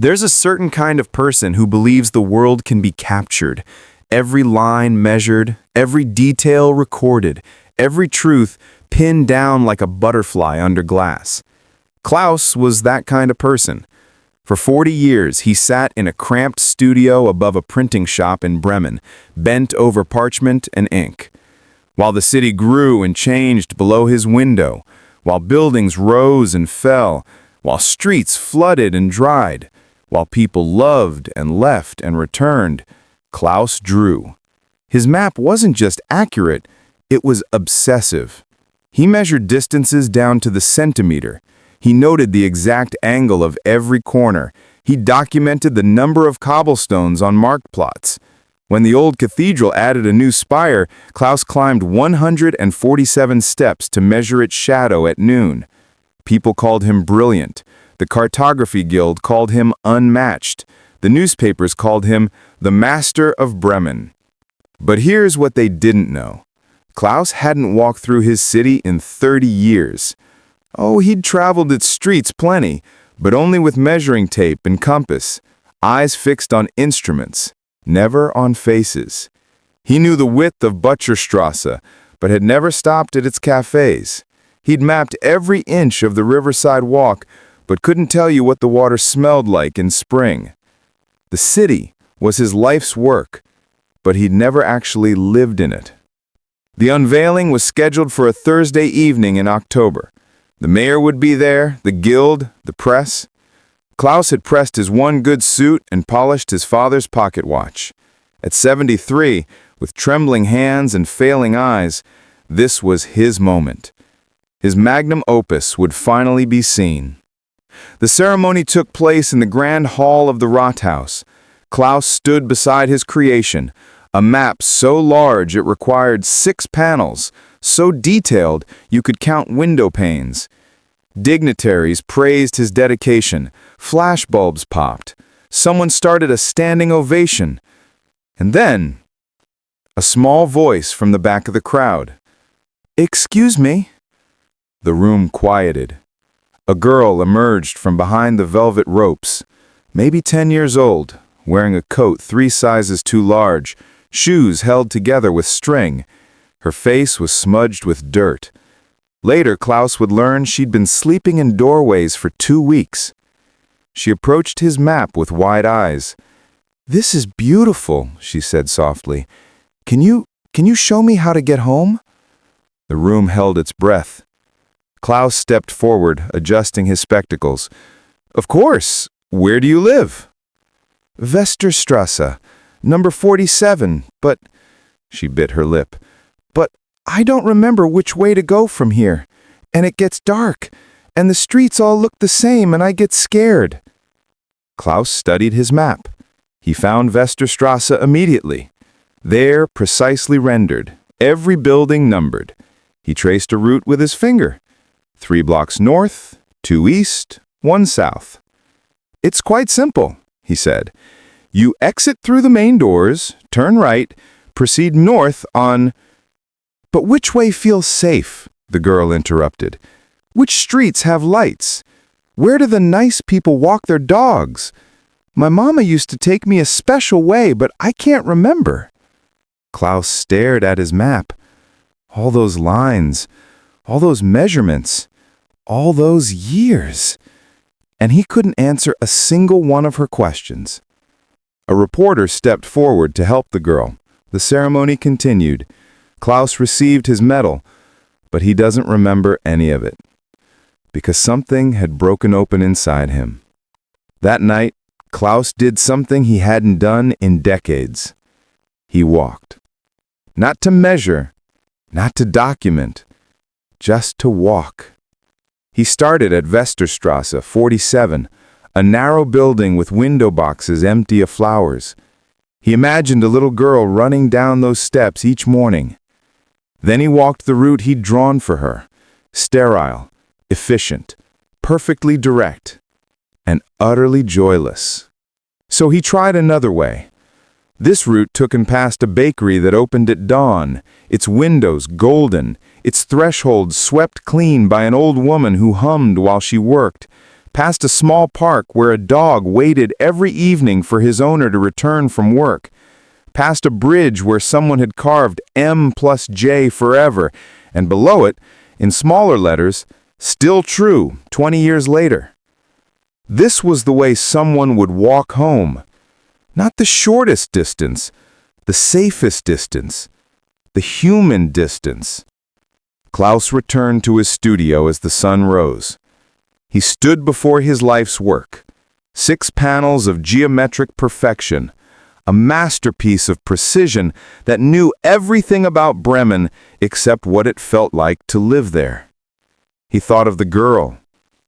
There's a certain kind of person who believes the world can be captured, every line measured, every detail recorded, every truth pinned down like a butterfly under glass. Klaus was that kind of person. For 40 years, he sat in a cramped studio above a printing shop in Bremen, bent over parchment and ink. While the city grew and changed below his window, while buildings rose and fell, while streets flooded and dried, while people loved and left and returned, Klaus drew. His map wasn't just accurate, it was obsessive. He measured distances down to the centimeter. He noted the exact angle of every corner. He documented the number of cobblestones on marked plots. When the old cathedral added a new spire, Klaus climbed 147 steps to measure its shadow at noon. People called him brilliant. The Cartography Guild called him unmatched. The newspapers called him the Master of Bremen. But here's what they didn't know. Klaus hadn't walked through his city in 30 years. Oh, he'd traveled its streets plenty, but only with measuring tape and compass, eyes fixed on instruments, never on faces. He knew the width of Butcherstrasse, but had never stopped at its cafes. He'd mapped every inch of the riverside walk, but couldn't tell you what the water smelled like in spring. The city was his life's work, but he'd never actually lived in it. The unveiling was scheduled for a Thursday evening in October. The mayor would be there, the guild, the press. Klaus had pressed his one good suit and polished his father's pocket watch. At 73, with trembling hands and failing eyes, this was his moment. His magnum opus would finally be seen. The ceremony took place in the grand hall of the Rathaus. Klaus stood beside his creation, a map so large it required 6 panels, so detailed you could count window panes. Dignitaries praised his dedication. Flashbulbs popped. Someone started a standing ovation. And then, a small voice from the back of the crowd. "Excuse me." The room quieted. A girl emerged from behind the velvet ropes, maybe 10 years old, wearing a coat 3 sizes too large, shoes held together with string. Her face was smudged with dirt. Later, Klaus would learn she'd been sleeping in doorways for 2 weeks. She approached his map with wide eyes. "This is beautiful," she said softly. Can you show me how to get home?" The room held its breath. Klaus stepped forward, adjusting his spectacles. "Of course. Where do you live?" "Westerstrasse, number 47, but—" She bit her lip. "But I don't remember which way to go from here. And it gets dark, and the streets all look the same, and I get scared." Klaus studied his map. He found Westerstrasse immediately. There, precisely rendered, every building numbered. He traced a route with his finger. 3 blocks north, 2 east, 1 south. "It's quite simple," he said. "You exit through the main doors, turn right, proceed north on—" "But which way feels safe?" the girl interrupted. "Which streets have lights? Where do the nice people walk their dogs? My mama used to take me a special way, but I can't remember." Klaus stared at his map. All those lines, all those measurements, all those years. And he couldn't answer a single one of her questions. A reporter stepped forward to help the girl. The ceremony continued. Klaus received his medal, but he doesn't remember any of it, because something had broken open inside him. That night, Klaus did something he hadn't done in decades. He walked. Not to measure, not to document, just to walk. He started at Westerstrasse 47, a narrow building with window boxes empty of flowers. He imagined a little girl running down those steps each morning. Then he walked the route he'd drawn for her, sterile, efficient, perfectly direct, and utterly joyless. So he tried another way. This route took him past a bakery that opened at dawn, its windows golden, its threshold swept clean by an old woman who hummed while she worked, past a small park where a dog waited every evening for his owner to return from work, past a bridge where someone had carved M plus J forever, and below it, in smaller letters, still true 20 years later. This was the way someone would walk home. Not the shortest distance, the safest distance, the human distance. Klaus returned to his studio as the sun rose. He stood before his life's work, 6 panels of geometric perfection, a masterpiece of precision that knew everything about Bremen except what it felt like to live there. He thought of the girl.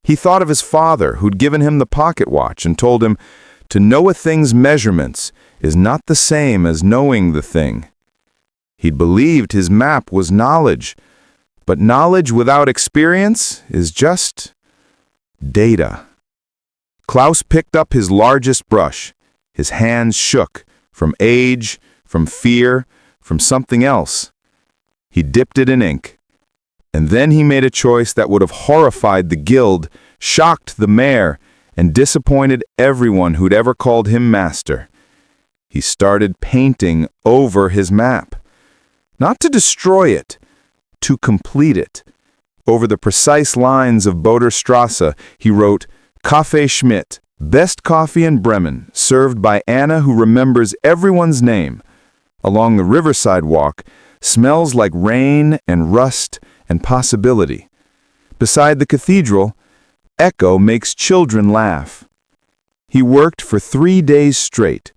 He thought of his father, who'd given him the pocket watch and told him, to know a thing's measurements is not the same as knowing the thing. He'd believed his map was knowledge, but knowledge without experience is just data. Klaus picked up his largest brush. His hands shook, from age, from fear, from something else. He dipped it in ink. And then he made a choice that would have horrified the guild, shocked the mayor, and disappointed everyone who'd ever called him master. He started painting over his map. Not to destroy it, to complete it. Over the precise lines of Boderstrasse, he wrote, Café Schmidt, best coffee in Bremen, served by Anna who remembers everyone's name. Along the riverside walk, smells like rain and rust and possibility. Beside the cathedral, echo makes children laugh. He worked for 3 days straight.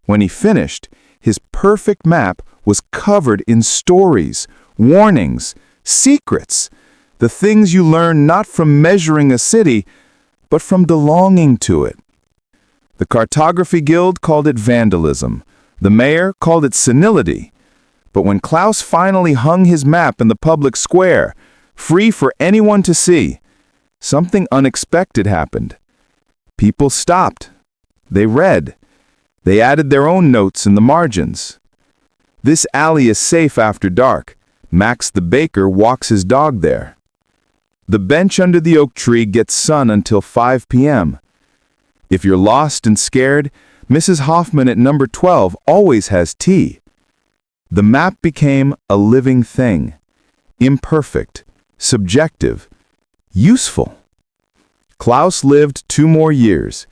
When he finished, his perfect map was covered in stories, warnings, secrets, the things you learn not from measuring a city, but from belonging to it. The Cartography Guild called it vandalism. The mayor called it senility. But when Klaus finally hung his map in the public square, free for anyone to see, something unexpected happened. People stopped. They read. They added their own notes in the margins. This alley is safe after dark. Max the baker walks his dog there. The bench under the oak tree gets sun until 5 p.m. If you're lost and scared, Mrs. Hoffman at number 12 always has tea. The map became a living thing, imperfect, subjective, useful. Klaus lived 2 more years.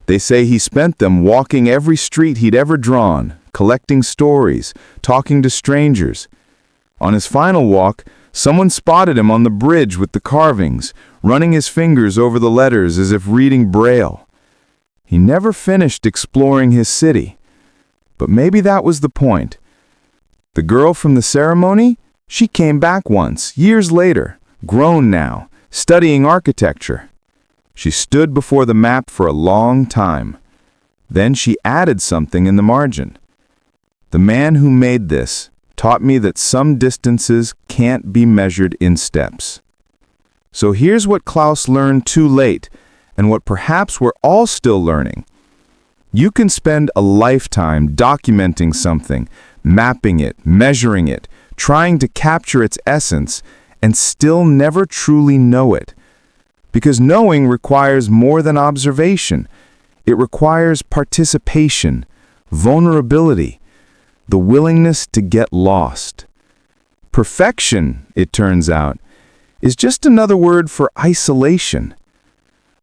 They say he spent them walking every street he'd ever drawn, collecting stories, talking to strangers. On his final walk, someone spotted him on the bridge with the carvings, running his fingers over the letters as if reading Braille. He never finished exploring his city. But maybe that was the point. The girl from the ceremony, she came back once, years later, grown now, studying architecture. She stood before the map for a long time. Then she added something in the margin. The man who made this taught me that some distances can't be measured in steps. So here's what Klaus learned too late, and what perhaps we're all still learning. You can spend a lifetime documenting something, mapping it, measuring it, trying to capture its essence, and still never truly know it. Because knowing requires more than observation. It requires participation, vulnerability, the willingness to get lost. Perfection, it turns out, is just another word for isolation.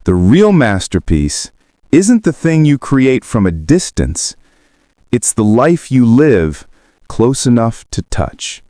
The real masterpiece isn't the thing you create from a distance. It's the life you live close enough to touch.